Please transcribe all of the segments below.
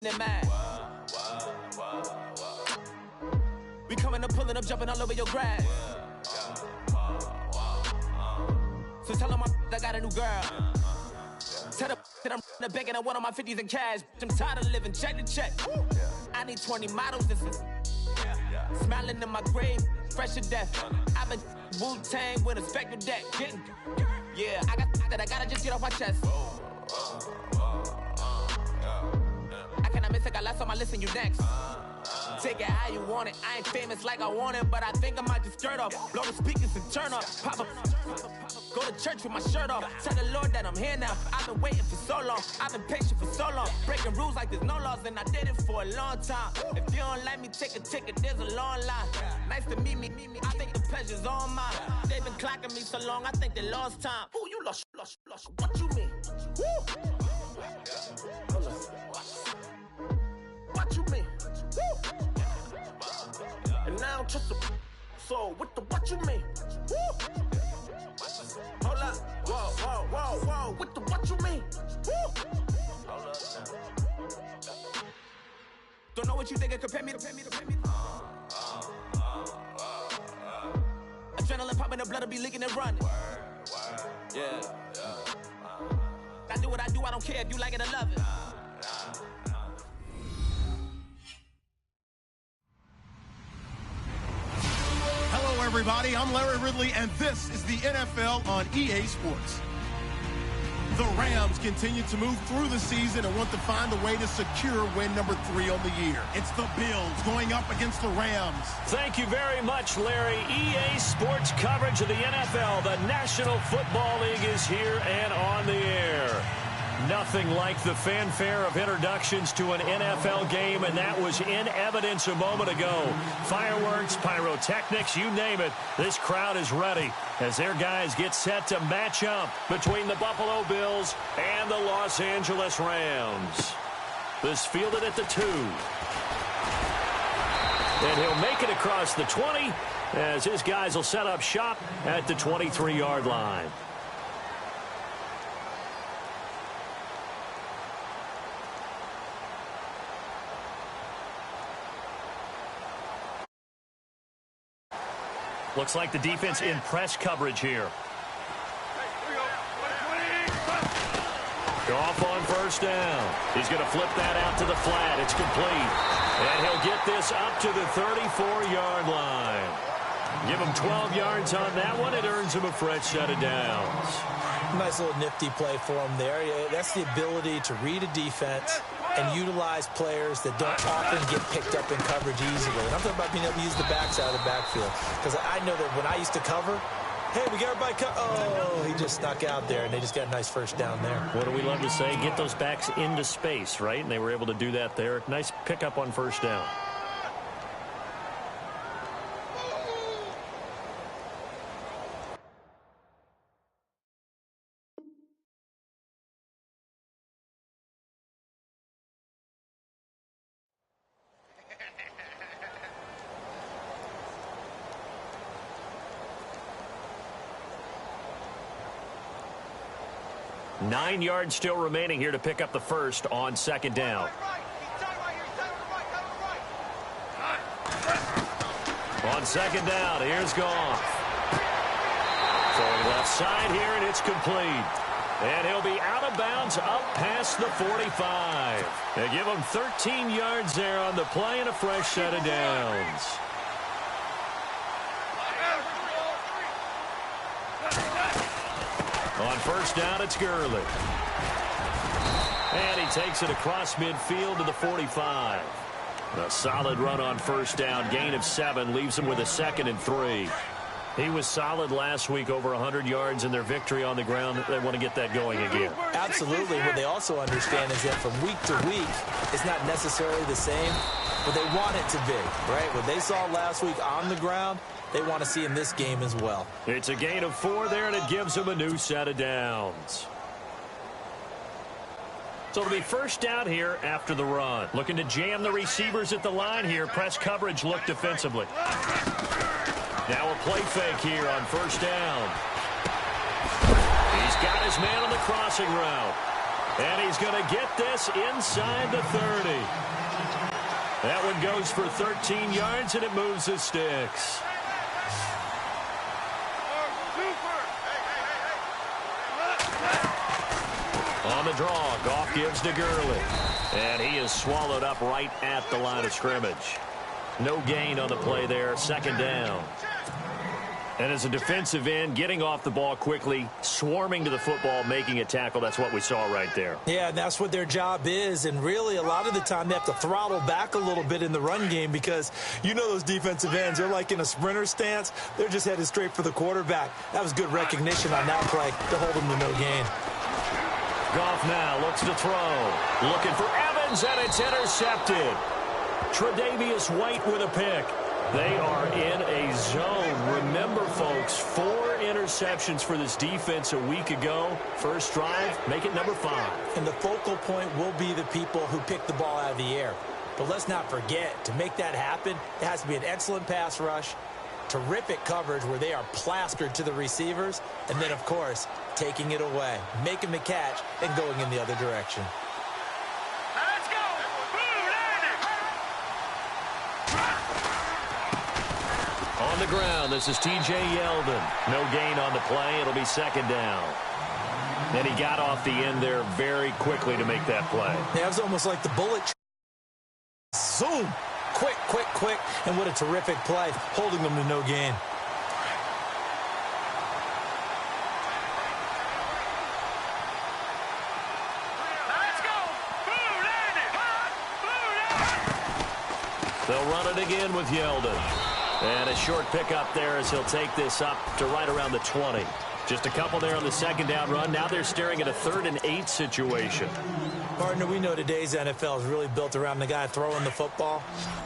mad. We coming up, pulling up, jumping all over your grass. So tell them I got a new girl. Tell them that I'm in the bank and I want all my 50s in cash. I'm tired of living check to check. I need 20 models. This is smiling in my grave, fresh to death. I've been Wu-Tang with a spectral deck. Yeah, I got that. I gotta just get off my chest. I cannot miss it. Got last on my list and you next. Take it how you want it. I ain't famous like I want it, but I think I might just skirt off. Blow the speakers and turn up. Pop up. Go to church with my shirt off. Tell the Lord that I'm here now. I've been waiting for so long. I've been patient for so long. Breaking rules like there's no laws, and I did it for a long time. If you don't like me, take a ticket. There's a long line. Nice to meet me. I think the pleasure's all mine. They've been clocking me so long. I think they lost time. Ooh, you lost. What you mean? Woo. What you mean? Woo. And now I don't trust the so what the what you mean? Woo. Hold up. Whoa. What the what you mean? Woo. Hold up now. Don't know what you think. Compare me to. Adrenaline popping, the blood will be leaking and running. Yeah. I do what I do. I don't care if you like it or love it. Hello, everybody. I'm Larry Ridley, and this is the NFL on EA Sports. The Rams continue to move through the season and want to find a way to secure win number 3 on the year. It's the Bills going up against the Rams. Thank you very much, Larry. EA Sports coverage of the NFL. The National Football League is here and on the air. Nothing like the fanfare of introductions to an NFL game, and that was in evidence a moment ago. Fireworks, pyrotechnics, you name it. This crowd is ready as their guys get set to match up between the Buffalo Bills and the Los Angeles Rams. This fielded at the 2. And he'll make it across the 20 as his guys will set up shop at the 23-yard line. Looks like the defense in press coverage here. Off on first down. He's going to flip that out to the flat. It's complete. And he'll get this up to the 34-yard line. Give him 12 yards on that one. It earns him a fresh set of downs. Nice little nifty play for him there. That's the ability to read a defense and utilize players that don't often get picked up in coverage easily. And I'm talking about being able to use the backs out of the backfield. Because I know that when I used to cover, hey, we got everybody oh, he just snuck out there, and they just got a nice first down there. What do we love to say? Get those backs into space, right? And they were able to do that there. Nice pickup on first down. Nine yards still remaining here to pick up the first on second down. On second down, here's Goff. Throwing left side here, and it's complete. And he'll be out of bounds up past the 45. They give him 13 yards there on the play and a fresh set of downs. On first down, it's Gurley. And he takes it across midfield to the 45. A solid run on first down. Gain of 7 leaves him with a 2nd and 3. He was solid last week, over 100 yards in their victory on the ground. They want to get that going again. Absolutely. What they also understand is that from week to week, it's not necessarily the same, but they want it to be, right? What they saw last week on the ground, they want to see in this game as well. It's a gain of 4 there, and it gives them a new set of downs. So it'll be first down here after the run. Looking to jam the receivers at the line here. Press coverage look defensively. Now a play fake here on first down. He's got his man on the crossing route. And he's going to get this inside the 30. That one goes for 13 yards, and it moves the sticks. On the draw, Goff gives to Gurley. And he is swallowed up right at the line of scrimmage. No gain on the play there, second down. And as a defensive end, getting off the ball quickly, swarming to the football, making a tackle, that's what we saw right there. Yeah, and that's what their job is. And really, a lot of the time, they have to throttle back a little bit in the run game because you know those defensive ends, they're like in a sprinter stance. They're just headed straight for the quarterback. That was good recognition on that play to hold them to no gain. Goff now looks to throw. Looking for Evans, and it's intercepted. Tre'Davious White with a pick. They are in a zone. Remember, folks, 4 interceptions for this defense a week ago. First drive, make it number 5. And the focal point will be the people who pick the ball out of the air. But let's not forget, to make that happen, it has to be an excellent pass rush, terrific coverage where they are plastered to the receivers, and then, of course, taking it away, making the catch, and going in the other direction. On the ground, this is T.J. Yeldon. No gain on the play. It'll be second down. And he got off the end there very quickly to make that play. Yeah, it was almost like the bullet. Zoom. Quick, quick, quick. And what a terrific play, holding them to no gain. They'll run it again with Yeldon. And a short pickup there as he'll take this up to right around the 20. Just a couple there on the second down run. Now they're staring at a 3rd and 8 situation. Partner, we know today's NFL is really built around the guy throwing the football.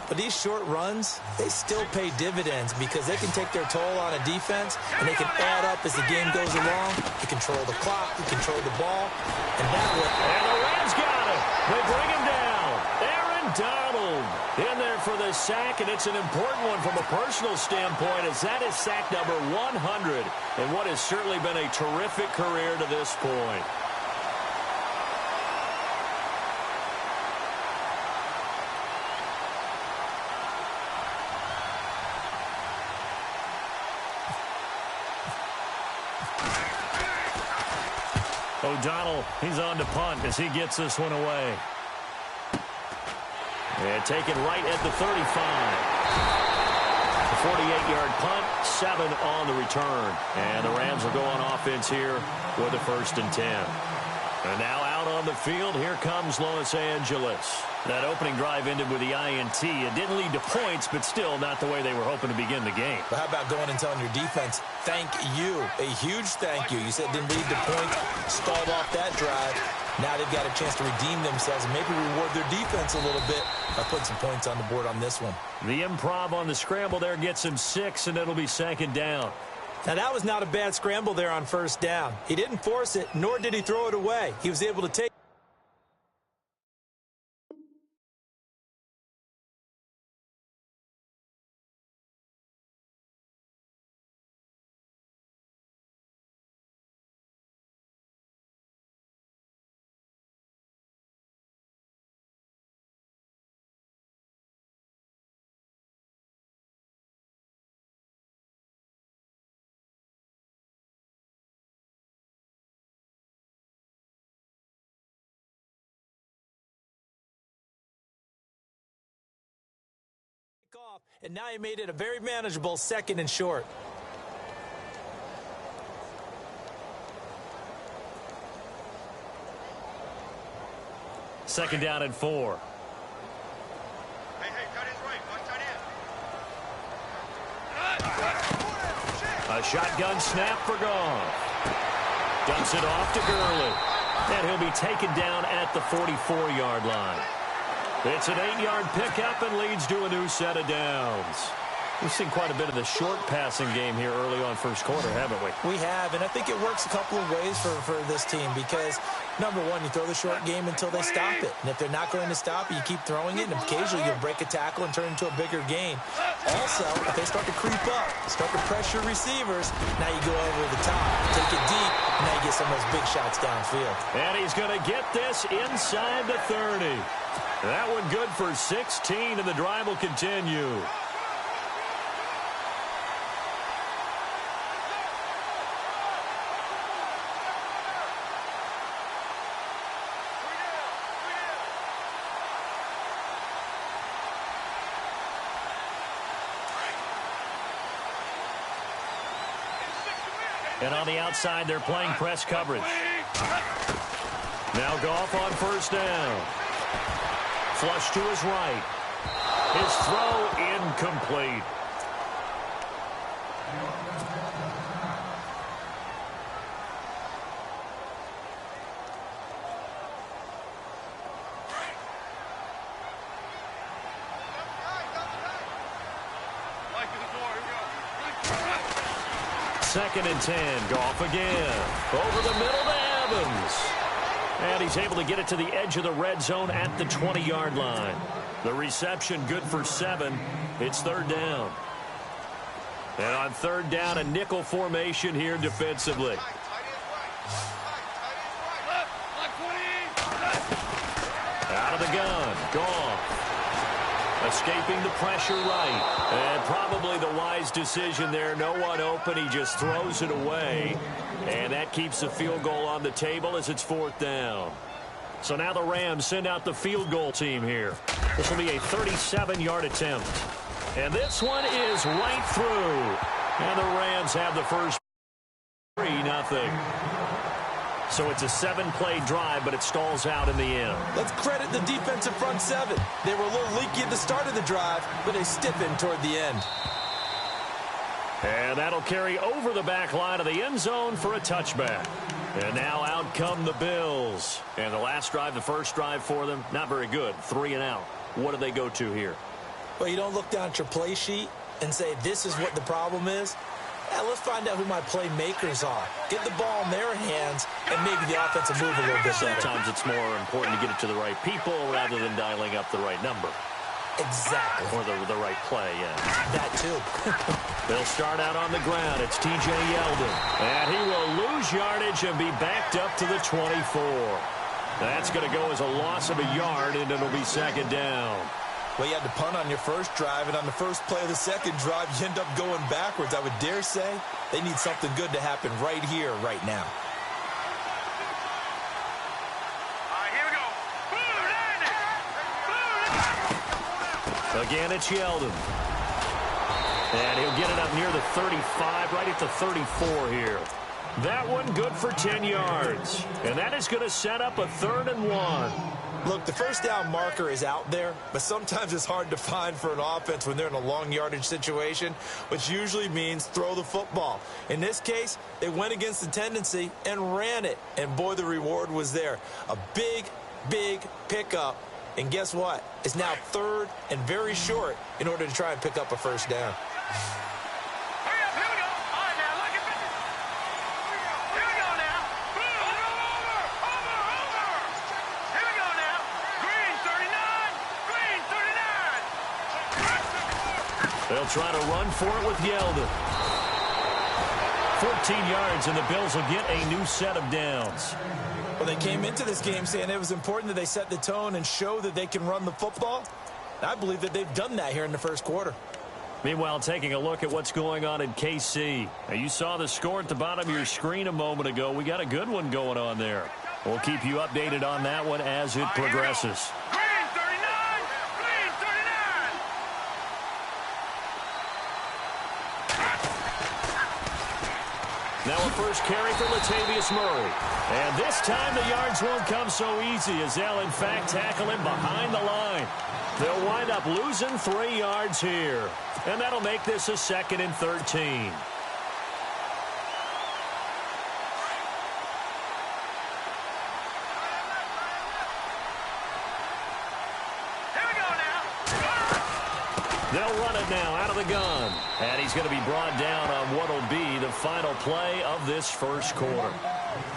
But these short runs, they still pay dividends because they can take their toll on a defense and they can add up as the game goes along. You control the clock, you control the ball, and that would... And the Rams got it. They bring him down. Aaron Donald in there for the sack, and it's an important one from a personal standpoint as that is sack number 100 in what has certainly been a terrific career to this point. O'Donnell, he's on to punt as he gets this one away. And taken right at the 35. A 48-yard punt, 7 on the return. And the Rams will go on offense here with a 1st and 10. And now out on the field, here comes Los Angeles. That opening drive ended with the INT. It didn't lead to points, but still not the way they were hoping to begin the game. But how about going and telling your defense, thank you, a huge thank you. You said it didn't lead to points, stalled off that drive. Now they've got a chance to redeem themselves and maybe reward their defense a little bit by putting some points on the board on this one. The improv on the scramble there gets him 6, and it'll be second down. Now, that was not a bad scramble there on first down. He didn't force it, nor did he throw it away. He was able to take off, and now he made it a very manageable 2nd and short. Second down and 4. Hey, tight end's right. Watch tight end. A shotgun snap for Goff. Dumps it off to Gurley. And he'll be taken down at the 44-yard line. It's an 8-yard pickup and leads to a new set of downs. We've seen quite a bit of the short passing game here early on first quarter, haven't we? We have, and I think it works a couple of ways for this team because, number one, you throw the short game until they stop it. And if they're not going to stop it, you keep throwing it, and occasionally you'll break a tackle and turn it into a bigger gain. Also, if they start to creep up, start to pressure receivers, now you go over the top, take it deep, and now you get some of those big shots downfield. And he's going to get this inside the 30. That one good for 16, and the drive will continue. And on the outside, they're playing press coverage. Now Goff on first down. Flush to his right. His throw incomplete. Second and 10. Goff again. Over the middle to Evans. And he's able to get it to the edge of the red zone at the 20-yard line. The reception good for 7. It's third down. And on third down, a nickel formation here defensively. Out of the gun. Goff. Escaping the pressure right. And probably the wise decision there. No one open. He just throws it away. And that keeps the field goal on the table as it's fourth down. So now the Rams send out the field goal team here. This will be a 37-yard attempt. And this one is right through. And the Rams have the first 3-0. So it's a 7-play drive, but it stalls out in the end. Let's credit the defensive front seven. They were a little leaky at the start of the drive, but they stiffened toward the end. And that'll carry over the back line of the end zone for a touchback. And now out come the Bills. And the last drive, the first drive for them, not very good. 3 and out. What do they go to here? Well, you don't look down at your play sheet and say, this is what the problem is. Yeah, let's find out who my playmakers are. Get the ball in their hands and maybe the offense will move a little bit better. Sometimes it's more important to get it to the right people rather than dialing up the right number. Exactly. Or the right play, yeah. That too. They'll start out on the ground. It's T.J. Yeldon. And he will lose yardage and be backed up to the 24. That's going to go as a loss of a yard, and it'll be second down. Well, you had to punt on your first drive, and on the first play of the second drive, you end up going backwards. I would dare say they need something good to happen right here, right now. Again, it's Yeldon. And he'll get it up near the 35, right at the 34 here. That one good for 10 yards. And that is going to set up a 3rd and 1. Look, the first down marker is out there, but sometimes it's hard to find for an offense when they're in a long yardage situation, which usually means throw the football. In this case, they went against the tendency and ran it. And boy, the reward was there. A big, big pickup. And guess what? It's now 3rd and very short in order to try and pick up a first down. They'll try to run for it with Yeldon. 14 yards, and the Bills will get a new set of downs. Well, they came into this game saying it was important that they set the tone and show that they can run the football. I believe that they've done that here in the first quarter. Meanwhile, taking a look at what's going on in KC. Now, you saw the score at the bottom of your screen a moment ago. We got a good one going on there. We'll keep you updated on that one as it progresses. Now a first carry for Latavius Murray. And this time the yards won't come so easy as they'll, in fact, tackle him behind the line. They'll wind up losing 3 yards here. And that'll make this a 2nd and 13. They'll run it now out of the gun. And he's going to be brought down on what will be the final play of this first quarter.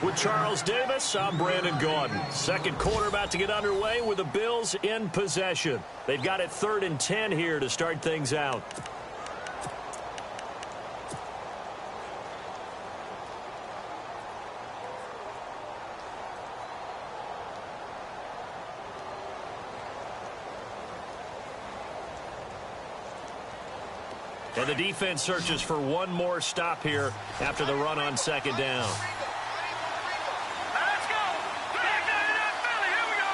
With Charles Davis, I'm Brandon Gordon. Second quarter about to get underway with the Bills in possession. They've got it 3rd and 10 here to start things out. And the defense searches for one more stop here after the run on 2nd down. Let's go. Here we go.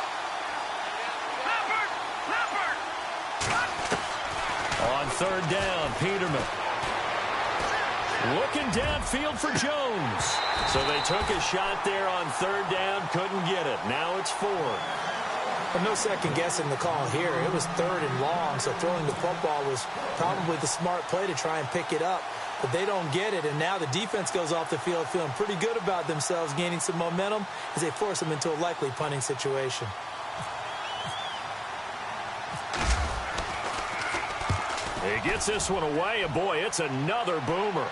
Leopard. On 3rd down, Peterman. Looking downfield for Jones. So they took a shot there on 3rd down, couldn't get it. Now it's 4. Well, no second guessing the call here. It was 3rd and long, so throwing the football was probably the smart play to try and pick it up. But they don't get it, and now the defense goes off the field feeling pretty good about themselves, gaining some momentum as they force them into a likely punting situation. He gets this one away, and boy, it's another boomer.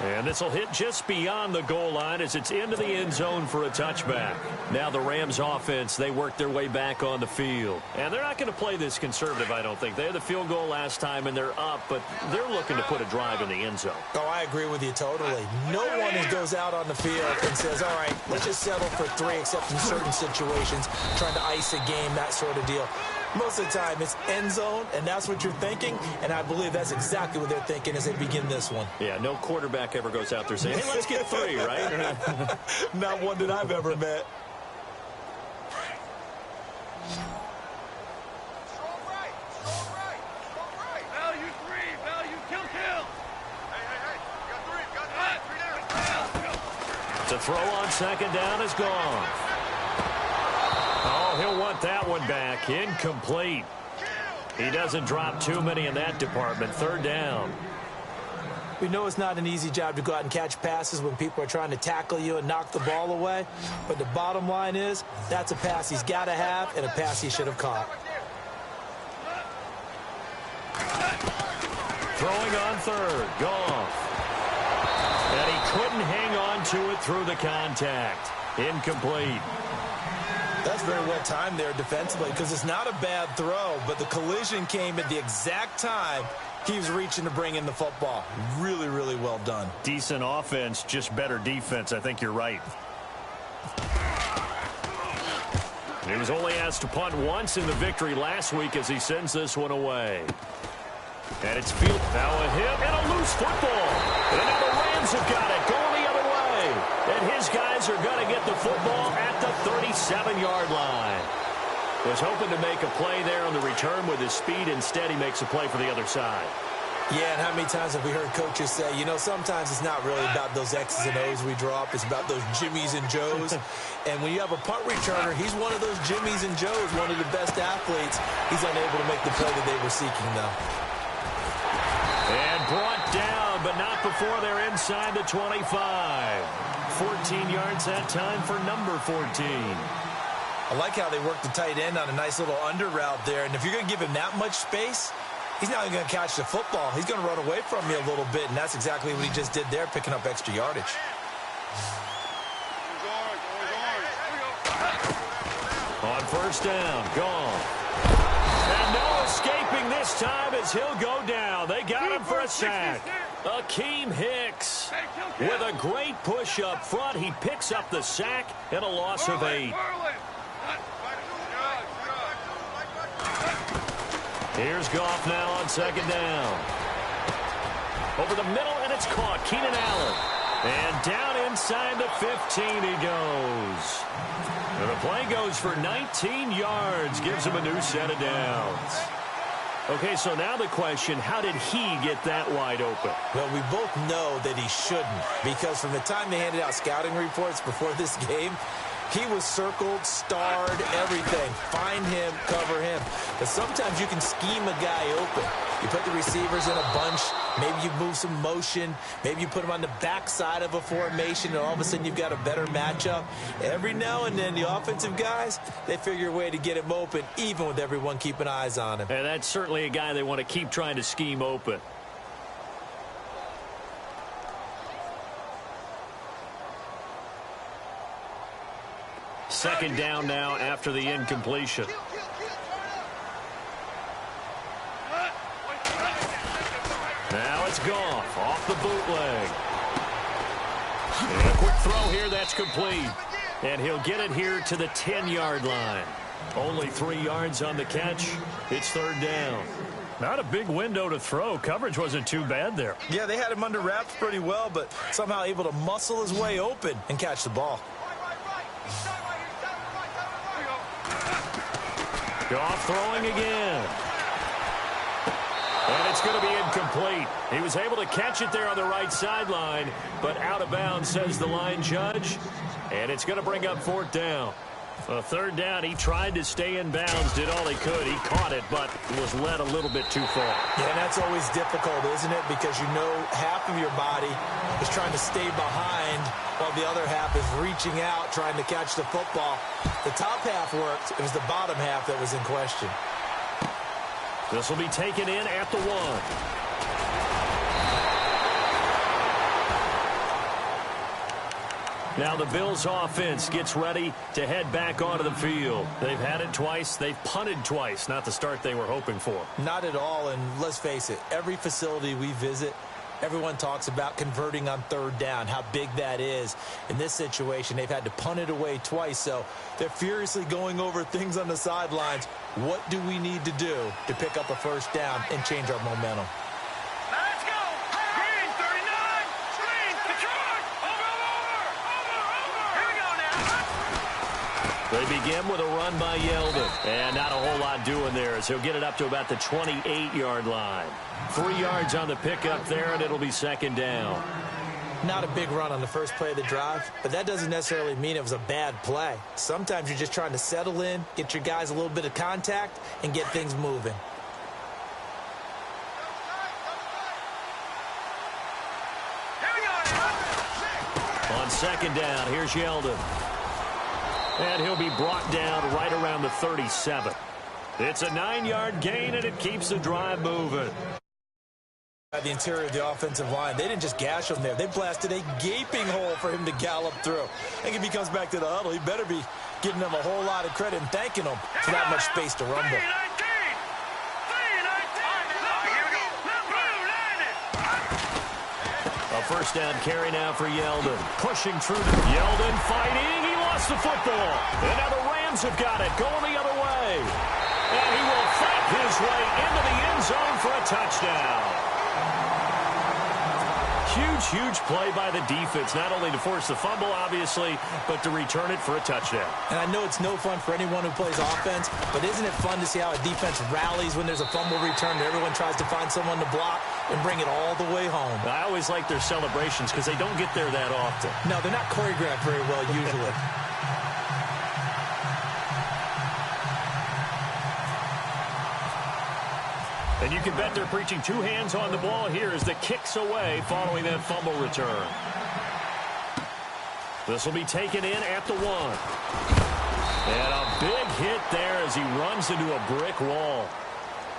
And this will hit just beyond the goal line as it's into the end zone for a touchback. Now the Rams offense, they work their way back on the field. And they're not going to play this conservative, I don't think. They had the field goal last time, and they're up, but they're looking to put a drive in the end zone. Oh, I agree with you totally. No one goes out on the field and says, all right, let's just settle for 3, except in certain situations, trying to ice a game, that sort of deal. Most of the time, it's end zone, and that's what you're thinking, and I believe that's exactly what they're thinking as they begin this one. Yeah, no quarterback ever goes out there saying, hey, let's get 3, right? Not one that I've ever met. Strong right. Value 3. Value kill. Hey. Got 3 down. To throw on 2nd down is gone. Oh, he'll want that one back. Incomplete. He doesn't drop too many in that department. 3rd down. We know it's not an easy job to go out and catch passes when people are trying to tackle you and knock the ball away. But the bottom line is, that's a pass he's got to have and a pass he should have caught. Throwing on 3rd. Goff. And he couldn't hang on to it through the contact. Incomplete. That's very well timed there defensively because it's not a bad throw, but the collision came at the exact time he was reaching to bring in the football. Really, really well done. Decent offense, just better defense. I think you're right. He was only asked to punt once in the victory last week as he sends this one away. And it's field. Now a hit and a loose football. And now the Rams have got it going the other way. And his guys are going to get the football at the 37-yard line. Was hoping to make a play there on the return with his speed. Instead, he makes a play for the other side. Yeah, and how many times have we heard coaches say, you know, sometimes it's not really about those X's and O's we drop. It's about those Jimmies and Joes. And when you have a punt returner, he's one of those Jimmies and Joes, one of the best athletes. He's unable to make the play that they were seeking, though. And brought down, but not before they're inside the 25. 14 yards that time for number 14. I like how they worked the tight end on a nice little under route there. And if you're going to give him that much space, he's not going to catch the football. He's going to run away from you a little bit, and that's exactly what he just did there, picking up extra yardage. On 1st down, gone. And no escaping this time as he'll go down. They got him for a sack. Akeem Hicks with a great push up front. He picks up the sack and a loss of 8. Here's Goff now on 2nd down. Over the middle, and it's caught. Keenan Allen. And down inside the 15 he goes. And the play goes for 19 yards. Gives him a new set of downs. Okay, so now the question, how did he get that wide open? Well, we both know that he shouldn't, because from the time they handed out scouting reports before this game, he was circled, starred, everything. Find him, cover him. But sometimes you can scheme a guy open. You put the receivers in a bunch. Maybe you move some motion. Maybe you put them on the backside of a formation, and all of a sudden you've got a better matchup. Every now and then, the offensive guys, they figure a way to get him open, even with everyone keeping eyes on him. And that's certainly a guy they want to keep trying to scheme open. Second down now after the incompletion. Now it's Goff off the bootleg. And a quick throw here that's complete. And he'll get it here to the 10-yard line. Only 3 yards on the catch. It's third down. Not a big window to throw. Coverage wasn't too bad there. Yeah, they had him under wraps pretty well, but somehow able to muscle his way open and catch the ball. Goff throwing again. And it's going to be incomplete. He was able to catch it there on the right sideline, but out of bounds, says the line judge. And it's going to bring up fourth down. Third down, he tried to stay in bounds, did all he could. He caught it, but was led a little bit too far. Yeah, and that's always difficult, isn't it? Because you know half of your body is trying to stay behind while the other half is reaching out, trying to catch the football. The top half worked. It was the bottom half that was in question. This will be taken in at the 1. Now the Bills offense gets ready to head back onto the field. They've had it twice. They've punted twice. Not the start they were hoping for. Not at all, and let's face it, every facility we visit, everyone talks about converting on third down, how big that is. In this situation, they've had to punt it away twice, so they're furiously going over things on the sidelines. What do we need to do to pick up a first down and change our momentum? Let's go! Green, 39! Screen, Detroit! Over! Here we go now! They begin with a run by Yeldon. And not a whole lot doing there as he'll get it up to about the 28-yard line. 3 yards on the pickup there, and it'll be second down. Not a big run on the first play of the drive, but that doesn't necessarily mean it was a bad play. Sometimes you're just trying to settle in, get your guys a little bit of contact, and get things moving. On second down, here's Yeldon. And he'll be brought down right around the 37. It's a 9-yard gain, and it keeps the drive moving. At the interior of the offensive line, they didn't just gash him there. They blasted a gaping hole for him to gallop through. I think if he comes back to the huddle, he better be giving them a whole lot of credit and thanking them for that much space to rumble. A first down carry now for Yeldon. Pushing through to Yeldon fighting. He lost the football. And now the Rams have got it going the other way. And he will fight his way into the end zone for a touchdown. Huge play by the defense, not only to force the fumble, obviously, but to return it for a touchdown. And I know it's no fun for anyone who plays offense, but isn't it fun to see how a defense rallies when there's a fumble return and everyone tries to find someone to block and bring it all the way home? I always like their celebrations because they don't get there that often. No, they're not choreographed very well usually. And you can bet they're preaching 2 hands on the ball here as the kick's away following that fumble return. This will be taken in at the 1. And a big hit there as he runs into a brick wall.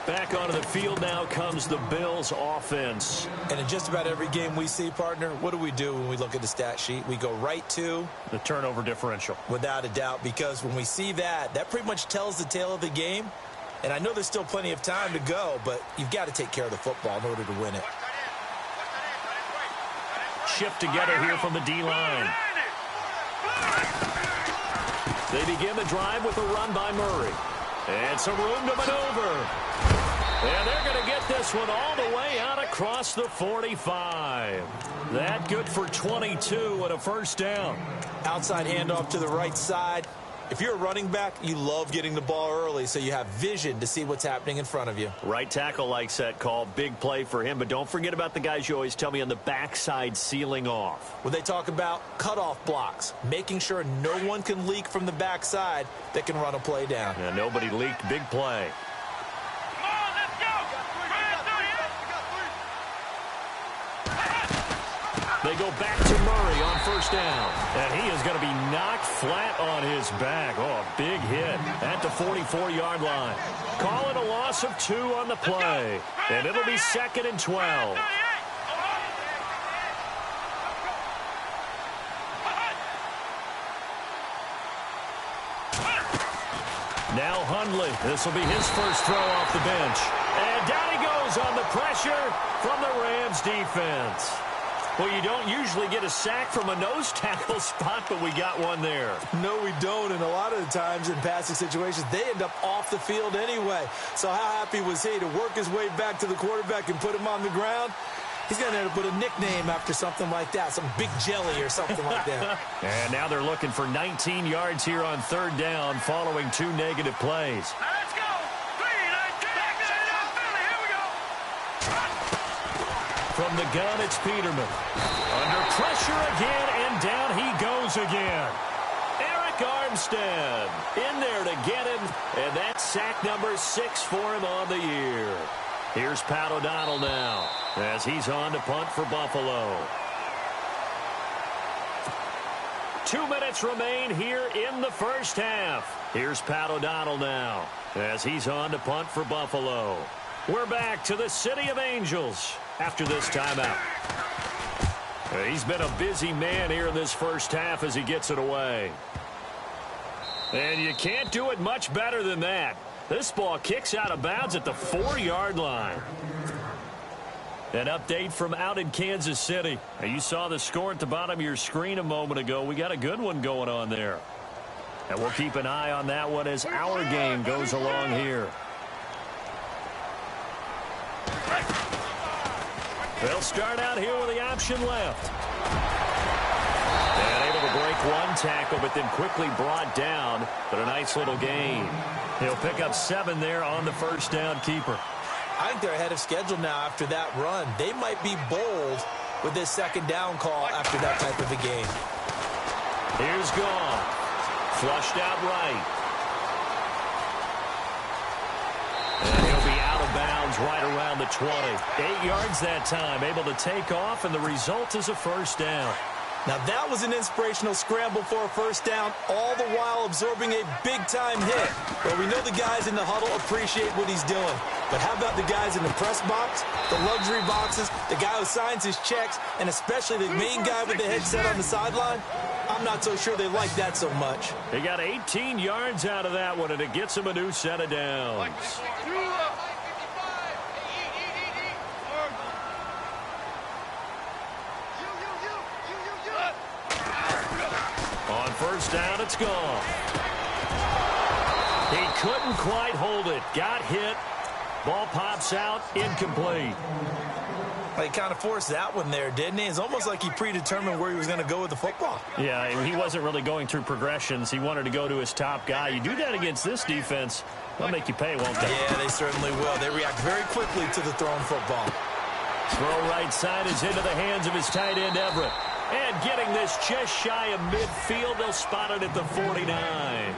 Back onto the field now comes the Bills offense. And in just about every game we see, partner, what do we do when we look at the stat sheet? We go right to the turnover differential. Without a doubt, because when we see that, that pretty much tells the tale of the game. And I know there's still plenty of time to go, but you've got to take care of the football in order to win it. Shift together here from the D-line. They begin the drive with a run by Murray. And some room to maneuver. And they're going to get this one all the way out across the 45. That good for 22 and a first down. Outside handoff to the right side. If you're a running back, you love getting the ball early so you have vision to see what's happening in front of you. Right tackle likes that call. Big play for him. But don't forget about the guys you always tell me on the backside sealing off. When they talk about cutoff blocks, making sure no one can leak from the backside that can run a play down. Yeah, nobody leaked. Big play. They go back to Murray on first down. And he is going to be knocked flat on his back. Oh, a big hit at the 44-yard line. Call it a loss of 2 on the play. And it'll be 2nd and 12. Now Hundley. This will be his first throw off the bench. And down he goes on the pressure from the Rams defense. Well, you don't usually get a sack from a nose tackle spot, but we got one there. No, we don't, and a lot of the times in passing situations, they end up off the field anyway. So how happy was he to work his way back to the quarterback and put him on the ground? He's going to have to put a nickname after something like that, some big jelly or something like that. And now they're looking for 19 yards here on 3rd down following 2 negative plays. Now let's go. 3, 19, Philly, here we go. From the gun, it's Peterman. Under pressure again, and down he goes again. Eric Armstead in there to get him, and that's sack number 6 for him on the year. Here's Pat O'Donnell now as he's on to punt for Buffalo. 2 minutes remain here in the first half. Here's Pat O'Donnell now as he's on to punt for Buffalo. We're back to the City of Angels after this timeout. He's been a busy man here in this first half as he gets it away. And you can't do it much better than that. This ball kicks out of bounds at the 4-yard line. An update from out in Kansas City. You saw the score at the bottom of your screen a moment ago. We got a good one going on there. And we'll keep an eye on that one as our game goes along here. They'll start out here with the option left. And able to break one tackle, but then quickly brought down. But a nice little gain. He'll pick up 7 there on the first down keeper. I think they're ahead of schedule now after that run. They might be bold with this 2nd down call after that type of a game. Here's Goff. Flushed out right. And he'll be out of bounds right around the 20. 8 yards that time, able to take off, and the result is a first down. Now, that was an inspirational scramble for a first down, all the while absorbing a big-time hit. Well, we know the guys in the huddle appreciate what he's doing. But how about the guys in the press box, the luxury boxes, the guy who signs his checks, and especially the main guy with the headset on the sideline? I'm not so sure they like that so much. They got 18 yards out of that one, and it gets them a new set of downs. On first down, it's gone. He couldn't quite hold it. Got hit. Ball pops out. Incomplete. Well, he kind of forced that one there, didn't he? It's almost like he predetermined where he was going to go with the football. Yeah, he wasn't really going through progressions. He wanted to go to his top guy. You do that against this defense, they'll make you pay, won't they? Yeah, they certainly will. They react very quickly to the thrown football. Throw right side is into the hands of his tight end, Everett. And getting this just shy of midfield, they'll spot it at the 49.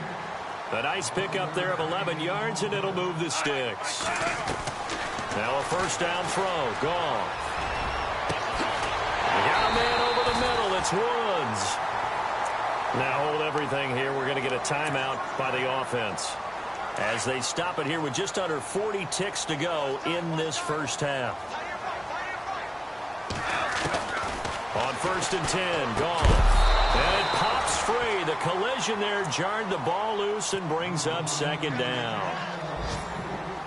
A nice pickup there of 11 yards, and it'll move the sticks. Now a first down throw. Gone. We got a man over the middle. It's Woods. Now hold everything here. We're going to get a timeout by the offense as they stop it here with just under 40 ticks to go in this first half. On 1st and 10, gone. And it pops free. The collision there jarred the ball loose and brings up 2nd down.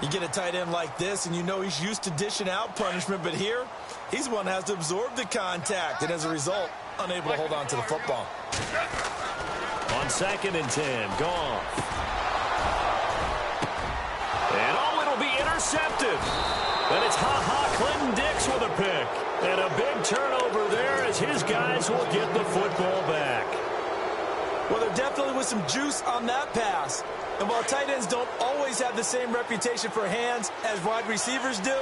You get a tight end like this, and you know he's used to dishing out punishment, but here, he's the one that has to absorb the contact, and as a result, unable to hold on to the football. On 2nd and 10, gone. And it'll be intercepted. And it's Clinton Dix with a pick. And a big turnover there as his guys will get the football back. Well, there definitely was some juice on that pass. And while tight ends don't always have the same reputation for hands as wide receivers do,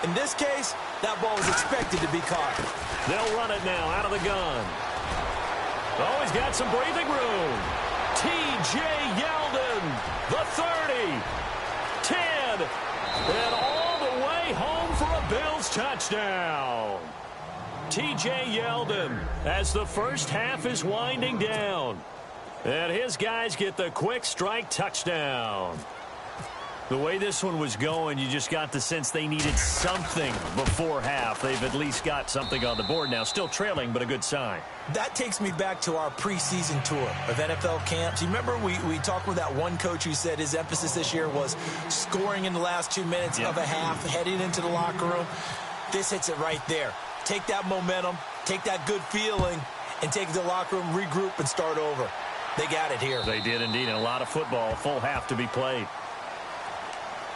in this case, that ball was expected to be caught. They'll run it now out of the gun. Oh, he's got some breathing room. T.J. Yeldon, the 30, 10, and all the way home for a Bills touchdown. T.J. Yeldon as the first half is winding down. And his guys get the quick strike touchdown. The way this one was going, you just got the sense they needed something before half. They've at least got something on the board now. Still trailing, but a good sign. That takes me back to our preseason tour of NFL camps. You remember we talked with that one coach who said his emphasis this year was scoring in the last 2 minutes of a half, heading into the locker room. This hits it right there. Take that momentum, take that good feeling, and take it to the locker room, regroup, and start over. They got it here. They did indeed, and a lot of football, full half to be played.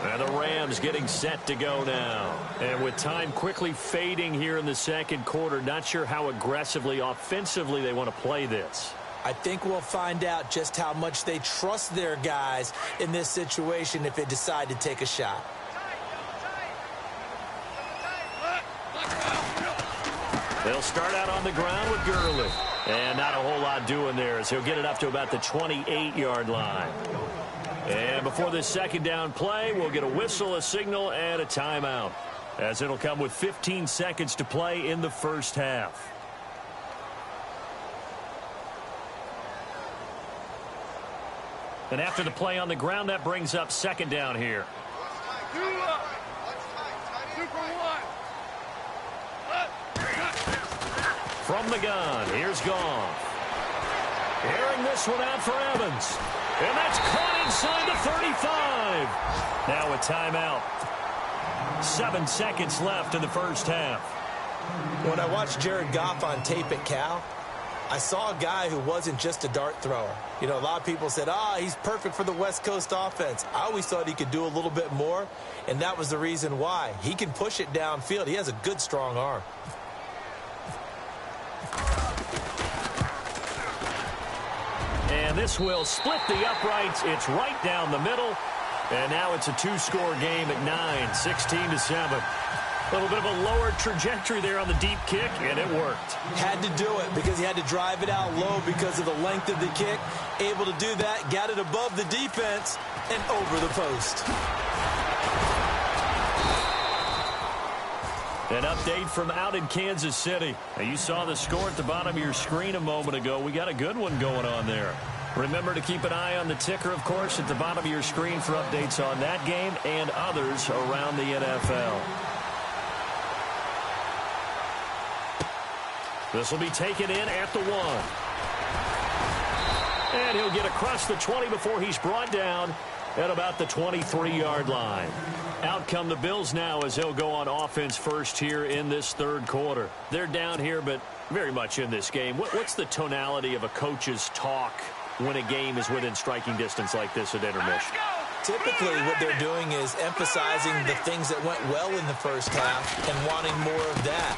And the Rams getting set to go now. And with time quickly fading here in the second quarter, not sure how aggressively, offensively they want to play this. I think we'll find out just how much they trust their guys in this situation if they decide to take a shot. They'll start out on the ground with Gurley. And not a whole lot doing there as he'll get it up to about the 28-yard line. And before this second down play, we'll get a whistle, a signal, and a timeout, as it'll come with 15 seconds to play in the first half. And after the play on the ground, that brings up second down here. 2 up. 2 for 1. From the gun, here's Goff. Airing this one out for Evans. And that's caught inside the 35. Now a timeout. 7 seconds left in the first half. When I watched Jared Goff on tape at Cal, I saw a guy who wasn't just a dart thrower. You know, a lot of people said, he's perfect for the West Coast offense. I always thought he could do a little bit more, and that was the reason why. He can push it downfield. He has a good, strong arm. And this will split the uprights. It's right down the middle. And now it's a 2-score game at 9, 16-7. A little bit of a lower trajectory there on the deep kick, and it worked. Had to do it because he had to drive it out low because of the length of the kick. Able to do that, got it above the defense, and over the post. An update from out in Kansas City. Now, you saw the score at the bottom of your screen a moment ago. We got a good one going on there. Remember to keep an eye on the ticker, of course, at the bottom of your screen for updates on that game and others around the NFL. This will be taken in at the 1. And he'll get across the 20 before he's brought down at about the 23-yard line. Out come the Bills now as they'll go on offense first here in this third quarter. They're down here, but very much in this game. What's the tonality of a coach's talk when a game is within striking distance like this at intermission? Typically, what they're doing is emphasizing the things that went well in the first half and wanting more of that.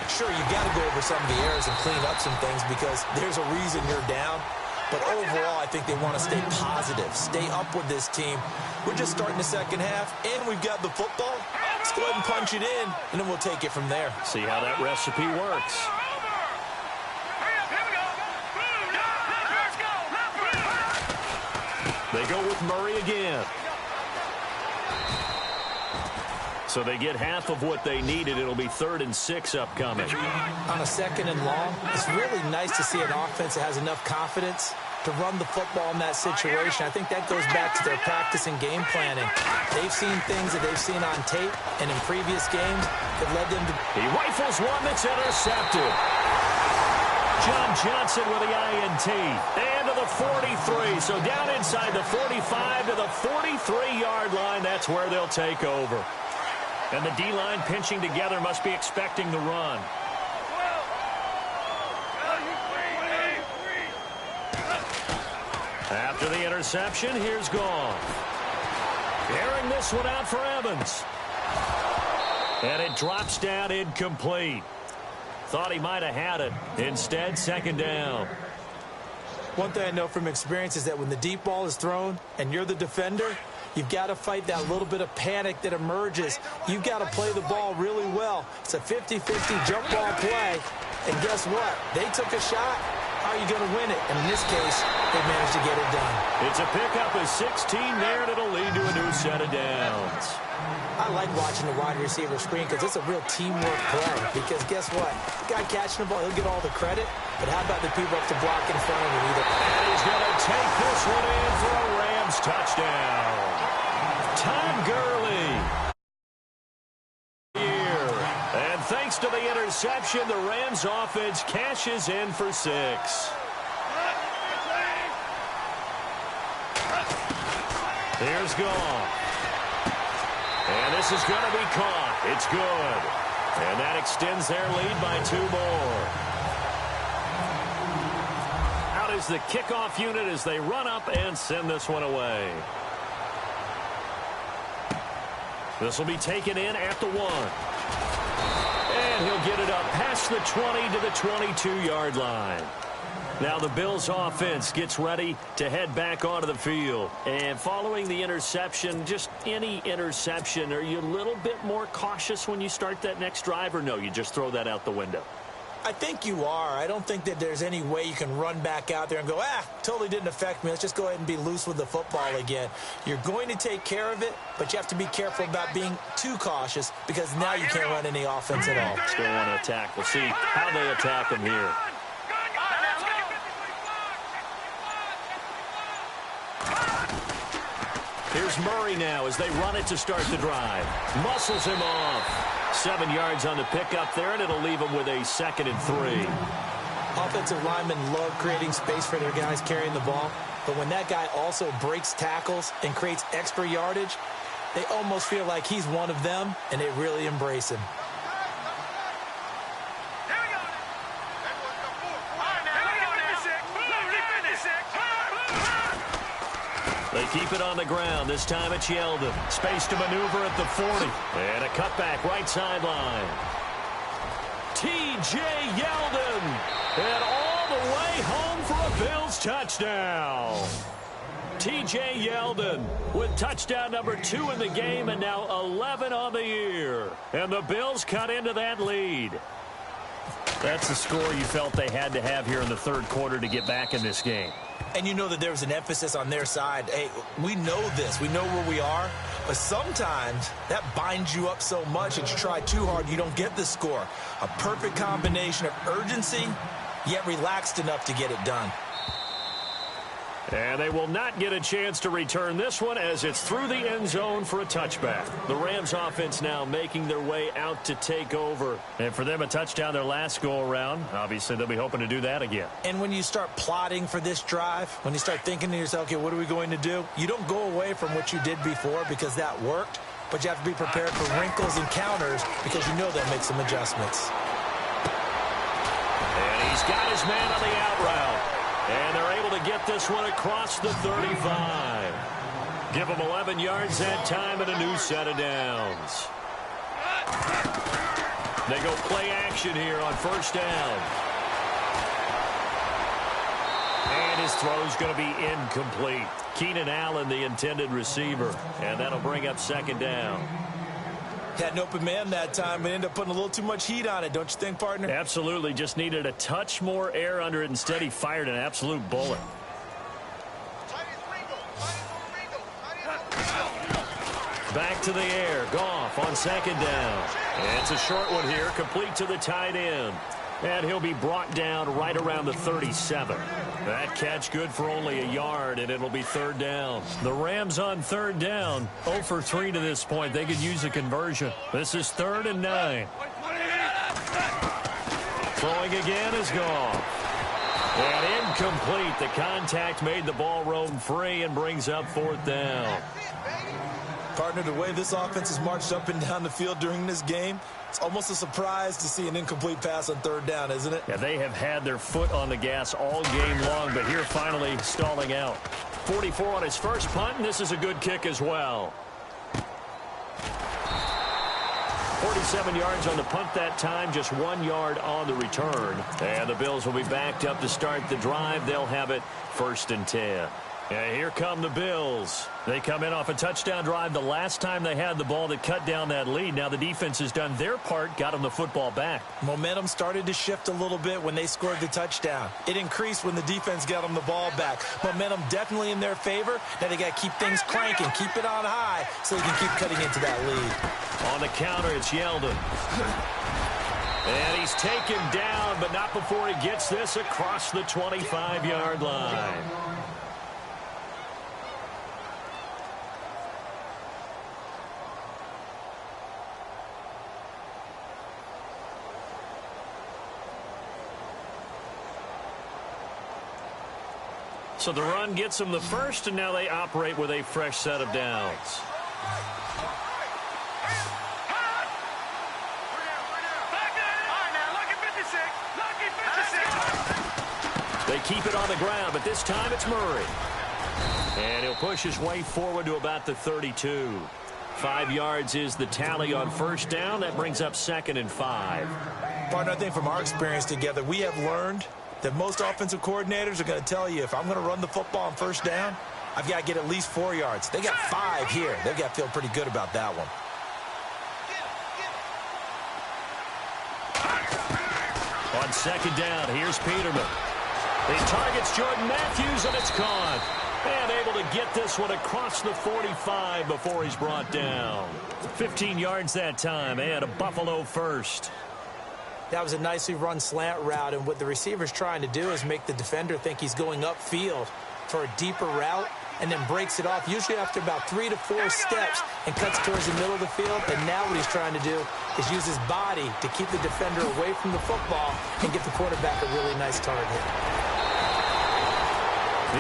Sure, you've got to go over some of the errors and clean up some things because there's a reason you're down. But overall, I think they want to stay positive, stay up with this team. We're just starting the second half, and we've got the football. Let's go ahead and punch it in, and then we'll take it from there. See how that recipe works. They go with Murray again. So they get half of what they needed. It'll be 3rd and 6 upcoming. On a 2nd and long, it's really nice to see an offense that has enough confidence to run the football in that situation. I think that goes back to their practice and game planning. They've seen things that they've seen on tape and in previous games that led them to... He rifles one that's intercepted. John Johnson with the INT. And to the 43. So down inside the 45 to the 43-yard line. That's where they'll take over. And the D-line pinching together must be expecting the run. After the interception, here's Goff. Airing this one out for Evans. And it drops down incomplete. Thought he might have had it. Instead, 2nd down. One thing I know from experience is that when the deep ball is thrown and you're the defender, you've got to fight that little bit of panic that emerges. You've got to play the ball really well. It's a 50-50 jump ball play. And guess what? They took a shot how are you going to win it? And in this case, they managed to get it done. It's a pickup of 16 there, and it'll lead to a new set of downs. I like watching the wide receiver screen because it's a real teamwork play. Because guess what? The guy catching the ball, he'll get all the credit. But how about the people up to block in front of him either? And he's going to take this one in for a Rams touchdown. Todd Gurley. And thanks to the interception, the Rams offense cashes in for 6. Here's Goff. And this is going to be caught. It's good. And that extends their lead by 2 more. Out is the kickoff unit as they run up and send this one away. This will be taken in at the 1. And he'll get it up past the 20 to the 22-yard line. Now the Bills offense gets ready to head back onto the field. And following the interception, just any interception, are you a little bit more cautious when you start that next drive, or no, you just throw that out the window? I think you are. I don't think that there's any way you can run back out there and go, totally didn't affect me. Let's just go ahead and be loose with the football again. You're going to take care of it, but you have to be careful about being too cautious because now you can't run any offense at all. Still want to attack. We'll see how they attack them here. Here's Murray now as they run it to start the drive. Muscles him off. 7 yards on the pickup there, and it'll leave him with a 2nd and 3. Offensive linemen love creating space for their guys carrying the ball, but when that guy also breaks tackles and creates extra yardage, they almost feel like he's one of them, and they really embrace him. They keep it on the ground. This time it's Yeldon. Space to maneuver at the 40. And a cutback right sideline. T.J. Yeldon. And all the way home for a Bills touchdown. T.J. Yeldon with touchdown number 2 in the game and now 11 on the year. And the Bills cut into that lead. That's the score you felt they had to have here in the third quarter to get back in this game. And you know that there was an emphasis on their side. Hey, we know this. We know where we are. But sometimes that binds you up so much that you try too hard, you don't get the score. A perfect combination of urgency, yet relaxed enough to get it done. And they will not get a chance to return this one as it's through the end zone for a touchback. The Rams offense now making their way out to take over. And for them, a touchdown their last go-around. Obviously, they'll be hoping to do that again. And when you start plotting for this drive, when you start thinking to yourself, okay, what are we going to do? You don't go away from what you did before because that worked, but you have to be prepared for wrinkles and counters because you know they'll make some adjustments. And he's got his man on the out route. And they're able to get this one across the 35. Give them 11 yards that time and a new set of downs. They go play action here on first down. And his throw's going to be incomplete. Keenan Allen, the intended receiver. And that'll bring up second down. Had an open man that time, but ended up putting a little too much heat on it, don't you think, partner? Absolutely. Just needed a touch more air under it. Instead, he fired an absolute bullet. Back to the air. Goff on second down. And it's a short one here, complete to the tight end. And he'll be brought down right around the 37. That catch good for only a yard, and it'll be third down. The Rams on third down, 0 for 3 to this point. They could use a conversion. This is 3rd and 9. Throwing again is Goff. And incomplete. The contact made the ball roam free and brings up 4th down. Partner, the way this offense has marched up and down the field during this game, it's almost a surprise to see an incomplete pass on third down, isn't it? Yeah, they have had their foot on the gas all game long, but here finally stalling out. 44 on his first punt, and this is a good kick as well. 47 yards on the punt that time, just 1 yard on the return. And the Bills will be backed up to start the drive. They'll have it 1st and 10. And here come the Bills. They come in off a touchdown drive the last time they had the ball that cut down that lead. Now the defense has done their part, got them the football back. Momentum started to shift a little bit when they scored the touchdown. It increased when the defense got them the ball back. Momentum definitely in their favor. Now they got to keep things cranking, keep it on high so they can keep cutting into that lead. On the counter, it's Yeldon. And he's taken down, but not before he gets this across the 25-yard line. So the run gets them the first, and now they operate with a fresh set of downs. They keep it on the ground, but this time it's Murray. And he'll push his way forward to about the 32. 5 yards is the tally on first down. That brings up 2nd and 5. Partner, I think from our experience together, we have learned that most offensive coordinators are going to tell you, if I'm going to run the football on first down, I've got to get at least 4 yards. They got 5 here. They've got to feel pretty good about that one. On 2nd down, here's Peterman. He targets Jordan Matthews, and it's caught. And able to get this one across the 45 before he's brought down. 15 yards that time, and a Buffalo first. That was a nicely run slant route, and what the receiver's trying to do is make the defender think he's going upfield for a deeper route and then breaks it off, usually after about 3 to 4 steps, and cuts towards the middle of the field. And now what he's trying to do is use his body to keep the defender away from the football and get the quarterback a really nice target.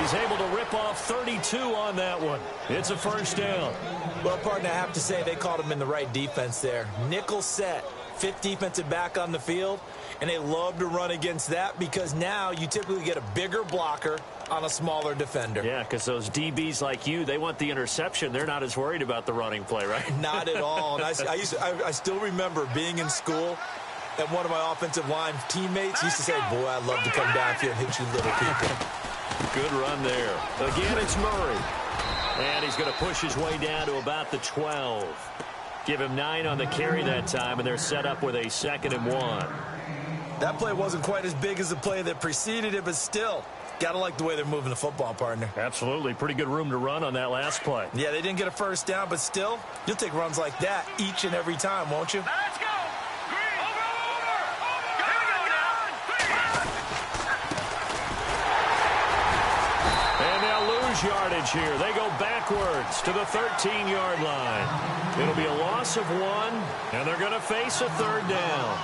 He's able to rip off 32 on that one. It's a first down. Well, partner, I have to say they called him in the right defense there. Nickel set. 5th defensive back on the field, and they love to run against that because now you typically get a bigger blocker on a smaller defender. Yeah, because those DBs like you, they want the interception. They're not as worried about the running play, right? Not at all. And I still remember being in school, and one of my offensive line teammates used to say, boy, I'd love to come downfield and hit you little people. Good run there. Again, it's Murray. And he's going to push his way down to about the 12. Give him 9 on the carry that time, and they're set up with a 2nd and 1. That play wasn't quite as big as the play that preceded it, but still, got to like the way they're moving the football, partner. Absolutely. Pretty good room to run on that last play. Yeah, they didn't get a first down, but still, you'll take runs like that each and every time, won't you? Let's go. Green. Over. Here we go now. And they'll lose yardage here. They go backwards to the 13-yard line. It'll be a loss of 1, and they're going to face a 3rd down.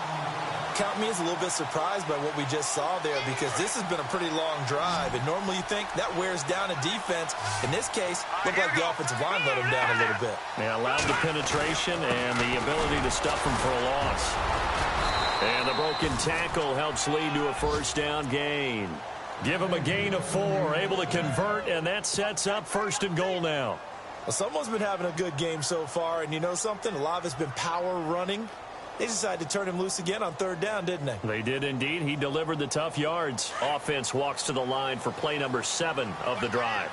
Count me as a little bit surprised by what we just saw there, because this has been a pretty long drive, and normally you think that wears down a defense. In this case, looked like the offensive line let them down a little bit. They allowed the penetration and the ability to stuff them for a loss. And the broken tackle helps lead to a first down gain. Give them a gain of 4, able to convert, and that sets up 1st and goal now. Well, someone's been having a good game so far, and you know something? A lot of it's been power running. They decided to turn him loose again on 3rd down, didn't they? They did indeed. He delivered the tough yards. Offense walks to the line for play number 7 of the drive.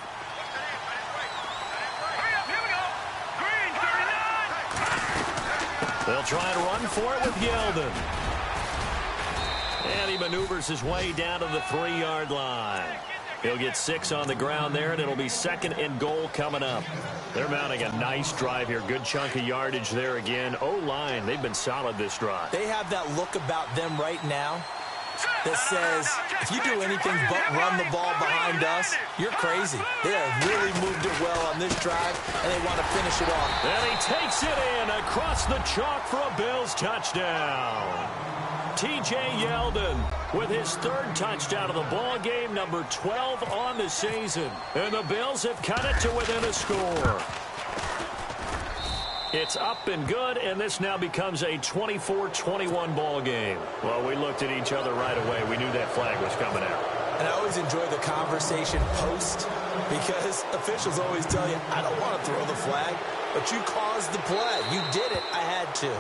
Hurry up, here we go. Green, 39. They'll try to run for it with Yeldon. And he maneuvers his way down to the 3-yard line. He'll get 6 on the ground there, and it'll be 2nd and goal coming up. They're mounting a nice drive here. Good chunk of yardage there again. O-line, they've been solid this drive. They have that look about them right now that says, if you do anything but run the ball behind us, you're crazy. They have really moved it well on this drive, and they want to finish it off. And he takes it in across the chalk for a Bills touchdown. T.J. Yeldon with his 3rd touchdown of the ball game, number 12 on the season. And the Bills have cut it to within a score. It's up and good, and this now becomes a 24-21 ball game. Well, we looked at each other right away. We knew that flag was coming out. And I always enjoy the conversation post, because officials always tell you, I don't want to throw the flag, but you caused the play. You did it. I had to.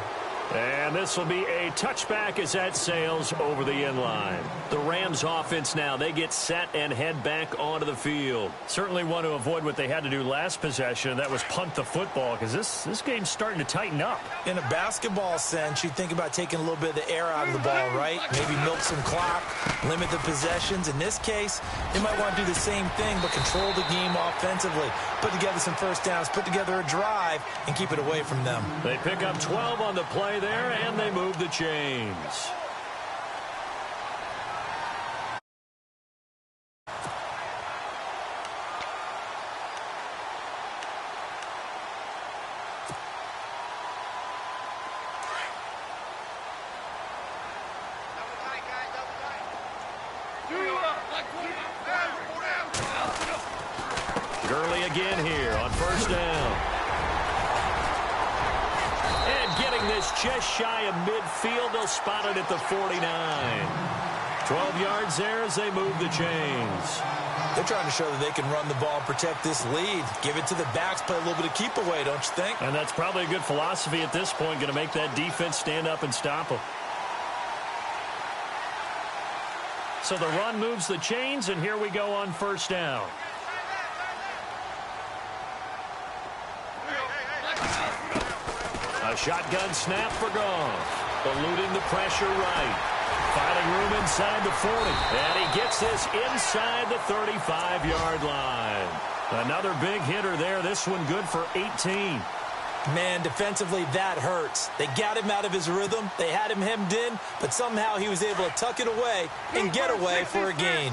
And this will be a touchback as that sails over the end line. The Rams offense now, they get set and head back onto the field. Certainly want to avoid what they had to do last possession, and that was punt the football, because this game's starting to tighten up. In a basketball sense, you think about taking a little bit of the air out of the ball, right? Maybe milk some clock, limit the possessions. In this case, they might want to do the same thing, but control the game offensively. Put together some first downs, put together a drive, and keep it away from them. They pick up 12 on the play there, and they move the chains. Gurley again here on first down. This just shy of midfield. They'll spot it at the 49. 12 yards there as they move the chains. They're trying to show that they can run the ball and protect this lead. Give it to the backs, play a little bit of keep away, don't you think? And that's probably a good philosophy at this point, going to make that defense stand up and stop them. So the run moves the chains, and here we go on first down. A shotgun snap for Goff. Eluding the pressure right. Finding room inside the 40. And he gets this inside the 35-yard line. Another big hitter there. This one good for 18. Man, defensively, that hurts. They got him out of his rhythm. They had him hemmed in, but somehow he was able to tuck it away and get away for a gain.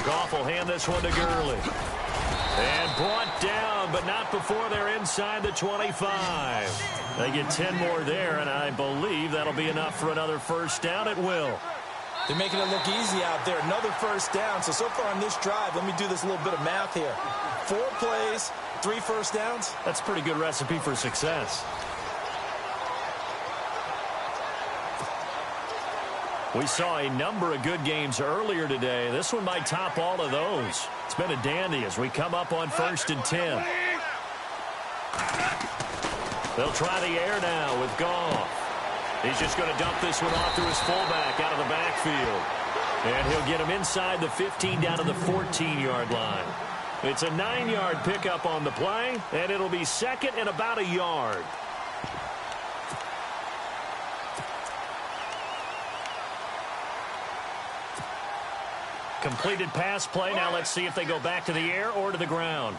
Goff will hand this one to Gurley. And brought down, but not before they're inside the 25. They get 10 more there, and I believe that'll be enough for another first down. It will. They're making it look easy out there. Another first down. So far on this drive, let me do this little bit of math here. 4 plays, 3 first downs. That's a pretty good recipe for success. We saw a number of good games earlier today. This one might top all of those. It's been a dandy as we come up on 1st and 10. They'll try the air now with Goff. He's just going to dump this one off to his fullback out of the backfield. And he'll get him inside the 15 down to the 14-yard line. It's a 9-yard pickup on the play, and it'll be second and about a yard. Completed pass play. Now let's see if they go back to the air or to the ground.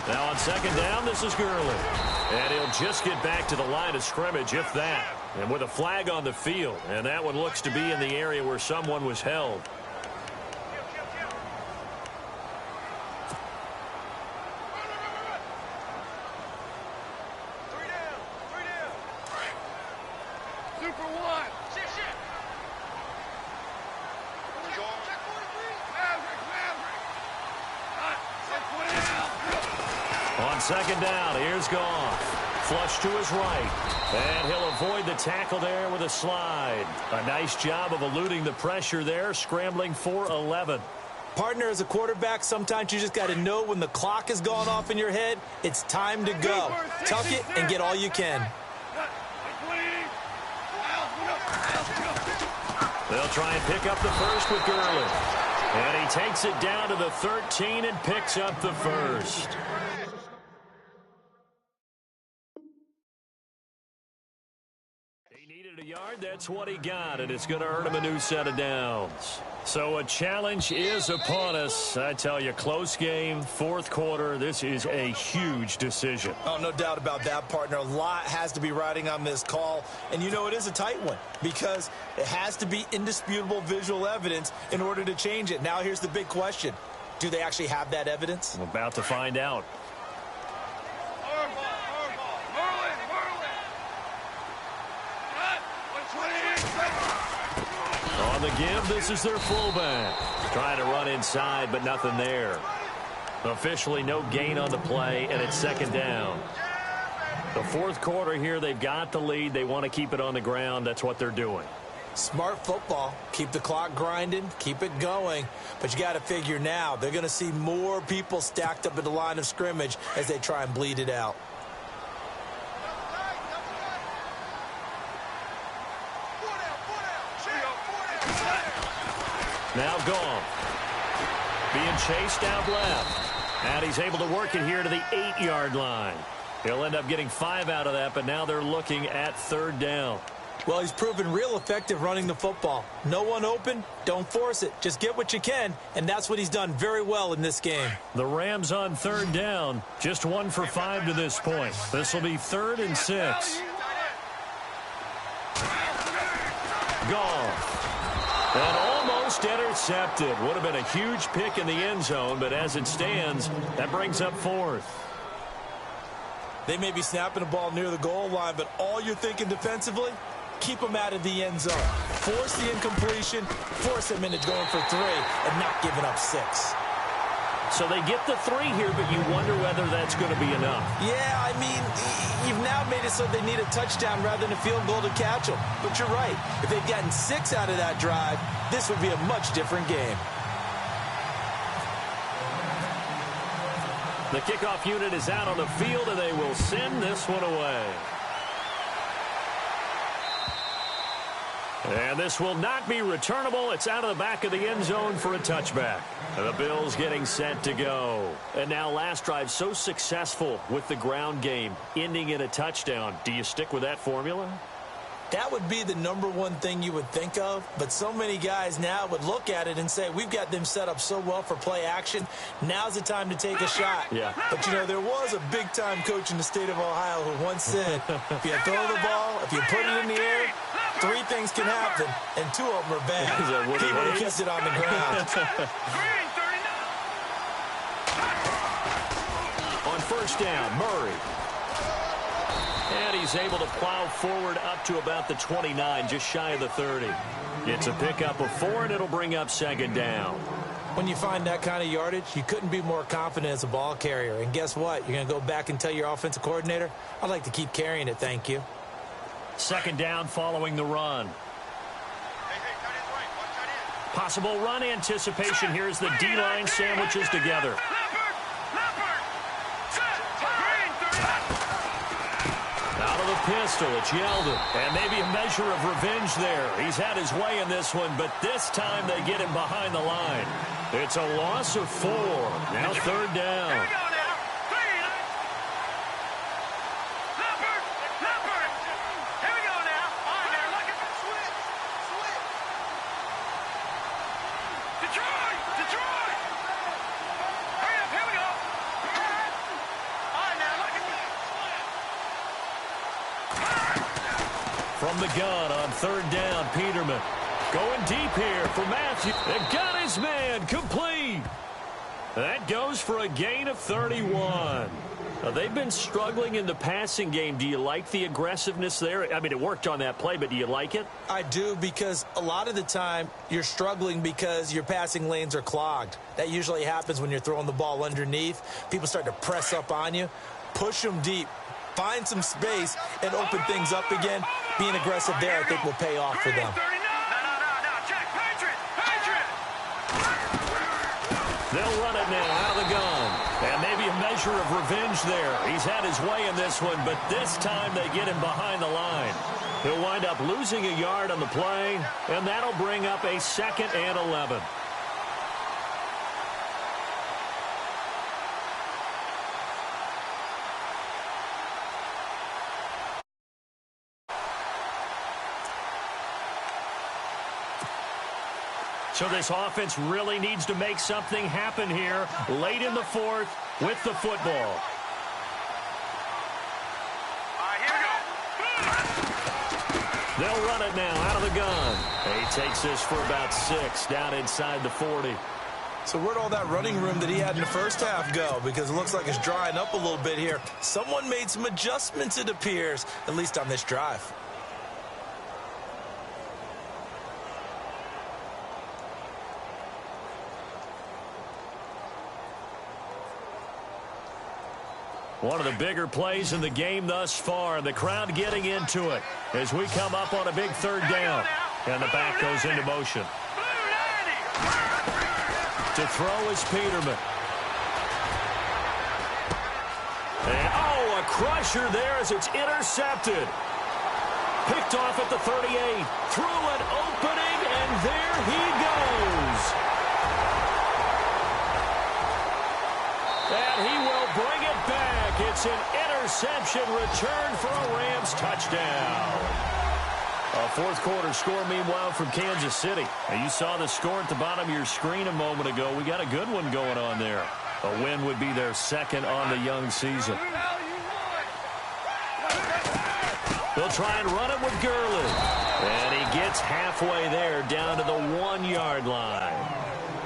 Now on second down, this is Gurley. And he'll just get back to the line of scrimmage, if that. And with a flag on the field. And that one looks to be in the area where someone was held. Second down, here's Goff. Flush to his right. And he'll avoid the tackle there with a slide. A nice job of eluding the pressure there, scrambling for 11. Partner, as a quarterback, sometimes you just got to know when the clock has gone off in your head, it's time to go. Tuck it and get all you can. They'll try and pick up the first with Gurley. And he takes it down to the 13 and picks up the first. A yard, that's what he got, and it's going to earn him a new set of downs. So a challenge is upon us. I tell you, close game, 4th quarter. This is a huge decision. Oh, no doubt about that, partner. A lot has to be riding on this call. And you know it is a tight one because it has to be indisputable visual evidence in order to change it. Now here's the big question. Do they actually have that evidence? I'm about to find out. On the give, this is their fullback. Trying to run inside, but nothing there. Officially no gain on the play, and it's second down. The fourth quarter here, they've got the lead. They want to keep it on the ground. That's what they're doing. Smart football. Keep the clock grinding. Keep it going. But you got to figure now, they're going to see more people stacked up at the line of scrimmage as they try and bleed it out. Now gone. Being chased out left. And he's able to work it here to the 8-yard line. He'll end up getting 5 out of that, but now they're looking at 3rd down. Well, he's proven real effective running the football. No one open, don't force it. Just get what you can, and that's what he's done very well in this game. The Rams on 3rd down, just 1 for 5 to this point. This will be 3rd and 6. Gone. And almost intercepted. Would have been a huge pick in the end zone, but as it stands, that brings up 4th. They may be snapping the ball near the goal line, but all you're thinking defensively, keep them out of the end zone. Force the incompletion, force them into going for 3, and not giving up 6. So they get the 3 here, but you wonder whether that's going to be enough. Yeah, I mean, you've now made it so they need a touchdown rather than a field goal to catch them. But you're right. If they'd gotten 6 out of that drive, this would be a much different game. The kickoff unit is out on the field, and they will send this one away. And this will not be returnable. It's out of the back of the end zone for a touchback. The Bills getting set to go. And now last drive so successful with the ground game, ending in a touchdown. Do you stick with that formula? That would be the #1 thing you would think of, but so many guys now would look at it and say, we've got them set up so well for play action. Now's the time to take a shot. Yeah. But, you know, there was a big-time coach in the state of Ohio who once said, if you throw the ball, if you put it in the air, 3 things can happen, and 2 of them are bad. He would have kept it on the ground. On 1st down, Murray. And he's able to plow forward up to about the 29, just shy of the 30. It's a pickup of 4, and it'll bring up 2nd down. When you find that kind of yardage, you couldn't be more confident as a ball carrier. And guess what? You're going to go back and tell your offensive coordinator, I'd like to keep carrying it, thank you. 2nd down following the run. Possible run anticipation here as the D-line sandwiches together. Out of the pistol, it's Yeldon. And maybe a measure of revenge there. He's had his way in this one, but this time they get him behind the line. It's a loss of 4. Now 3rd down. From the gun on 3rd down, Peterman. Going deep here for Matthew. And got his man complete. That goes for a gain of 31. They've been struggling in the passing game. Do you like the aggressiveness there? I mean, it worked on that play, but do you like it? I do, because a lot of the time you're struggling because your passing lanes are clogged. That usually happens when you're throwing the ball underneath. People start to press up on you. Push them deep. Find some space and open things up again. Being aggressive there, I think, will pay off for them. They'll run it now out of the gun. And maybe a measure of revenge there. He's had his way in this one, but this time they get him behind the line. He'll wind up losing a yard on the play, and that'll bring up a 2nd and 11. So this offense really needs to make something happen here late in the 4th with the football. They'll run it now out of the gun. He takes this for about 6 down inside the 40. So where'd all that running room that he had in the first half go? Because it looks like it's drying up a little bit here. Someone made some adjustments, it appears, at least on this drive. One of the bigger plays in the game thus far. The crowd getting into it as we come up on a big third down. And the back goes into motion. To throw is Peterman. And, a crusher there as it's intercepted. Picked off at the 38. Through an opening, and there he goes. And he will bring it back. It's an interception return for a Rams touchdown. A fourth quarter score, meanwhile, from Kansas City. Now, you saw the score at the bottom of your screen a moment ago. We got a good one going on there. A win would be their second on the young season. They'll try and run it with Gurley. And he gets halfway there, down to the 1-yard line.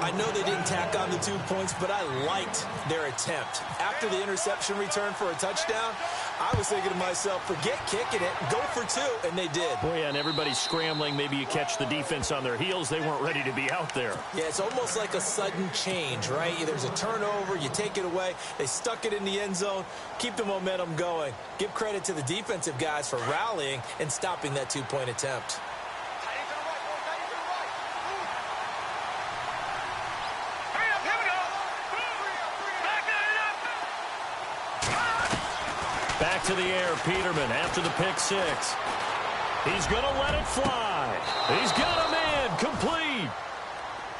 I know they didn't tack on the 2 points, but I liked their attempt. After the interception return for a touchdown, I was thinking to myself, forget kicking it, go for 2, and they did. Well, yeah, and everybody's scrambling. Maybe you catch the defense on their heels. They weren't ready to be out there. Yeah, it's almost like a sudden change, right? There's a turnover, you take it away, they stuck it in the end zone, keep the momentum going. Give credit to the defensive guys for rallying and stopping that 2-point attempt. Back to the air, Peterman after the pick 6. He's going to let it fly. He's got him in, complete.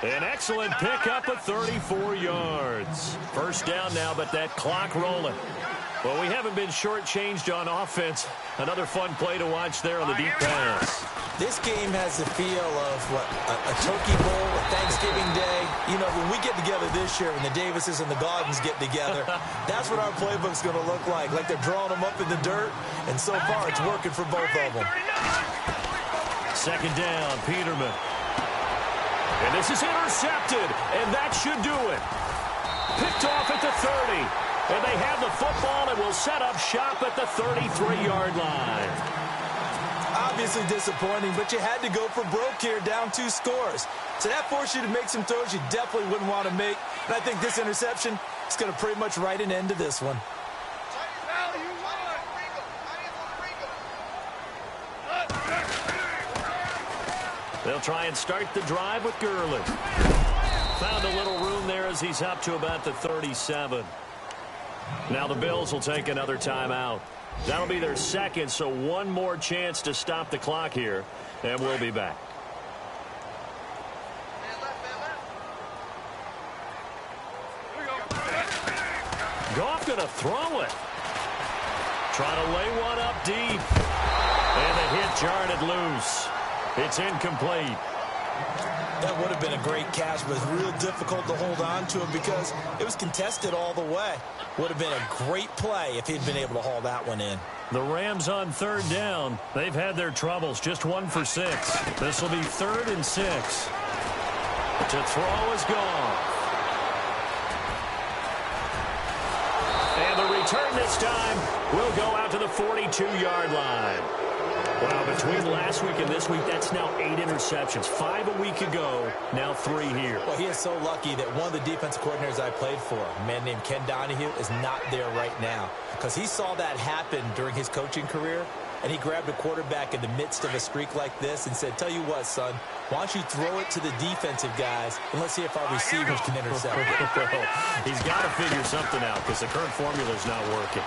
An excellent pickup of 34 yards. First down now, but that clock rolling. Well, we haven't been shortchanged on offense. Another fun play to watch there on the deep pass. This game has the feel of, a turkey bowl, a Thanksgiving Day. You know, when we get together this year, when the Davises and the Gardens get together, that's what our playbook's going to look like. Like they're drawing them up in the dirt, and so far it's working for both of them. Second down, Peterman. And this is intercepted, and that should do it. Picked off at the 30. And they have the football and will set up shop at the 33-yard line. Obviously disappointing, but you had to go for broke here, down 2 scores. So that forced you to make some throws you definitely wouldn't want to make. And I think this interception is going to pretty much write an end to this one. They'll try and start the drive with Gurley. Found a little room there as he's up to about the 37. Now the Bills will take another timeout. That'll be their second, so one more chance to stop the clock here, and we'll be back. Goff going to throw it. Trying to lay one up deep. And the hit jarred it loose. It's incomplete. That would have been a great catch, but it's real difficult to hold on to him because it was contested all the way. Would have been a great play if he'd been able to haul that one in. The Rams on third down. They've had their troubles. Just 1 for 6. This will be 3rd and 6. To throw is gone. And the return this time will go out to the 42-yard line. Wow, between last week and this week, that's now 8 interceptions. 5 a week ago, now 3 here. Well, he is so lucky that one of the defensive coordinators I played for, a man named Ken Donahue, is not there right now. Because he saw that happen during his coaching career, and he grabbed a quarterback in the midst of a streak like this and said, tell you what, son, why don't you throw it to the defensive guys, and let's see if our receivers can intercept it. He's got to figure something out because the current formula is not working.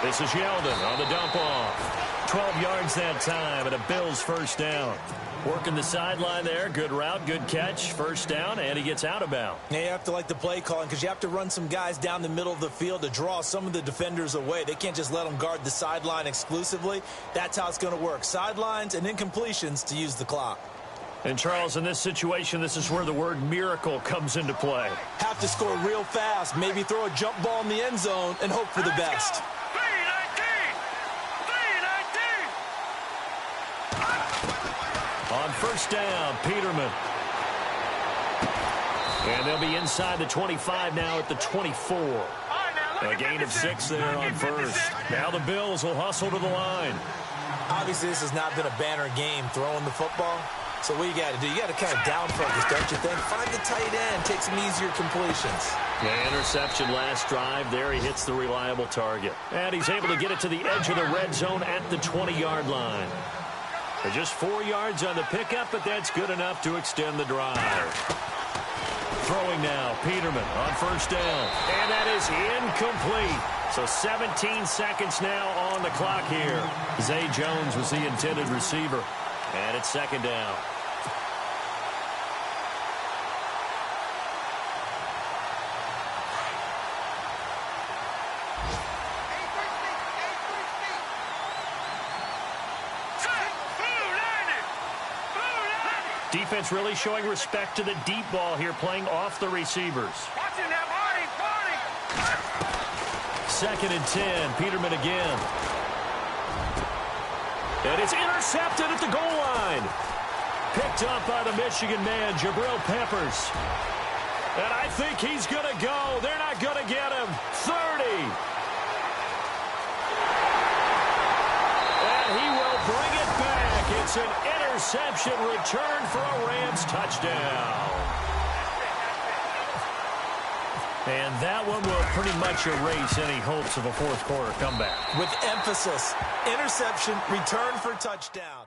This is Yeldon on the dump off. 12 yards that time, and a Bills first down. Working the sideline there. Good route, good catch. First down, and he gets out of bounds. Yeah, you have to like the play calling because you have to run some guys down the middle of the field to draw some of the defenders away. They can't just let them guard the sideline exclusively. That's how it's going to work. Sidelines and incompletions to use the clock. And, Charles, in this situation, this is where the word miracle comes into play. Have to score real fast, maybe throw a jump ball in the end zone and hope for the best. On first down, Peterman. And they'll be inside the 25 now at the 24. A gain of 6 there on first. Now the Bills will hustle to the line. Obviously, this has not been a banner game throwing the football, So what you got to do, you got to kind of down focus, don't you think? Find the tight end, take some easier completions. The interception last drive. There he hits the reliable target. And he's able to get it to the edge of the red zone at the 20-yard line. They're just 4 yards on the pickup, but that's good enough to extend the drive. Throwing now, Peterman on first down. And that is incomplete. So 17 seconds now on the clock here. Zay Jones was the intended receiver. And it's second down. Defense really showing respect to the deep ball here, playing off the receivers. Watching that body. Second and 10, Peterman again. And it's intercepted at the goal line. Picked up by the Michigan man, Jabril Peppers. And I think he's going to go. They're not going to get him. 30. And he will bring it back. It's an interception return for a Rams touchdown. And that one will pretty much erase any hopes of a fourth quarter comeback. With emphasis, interception, return for touchdown.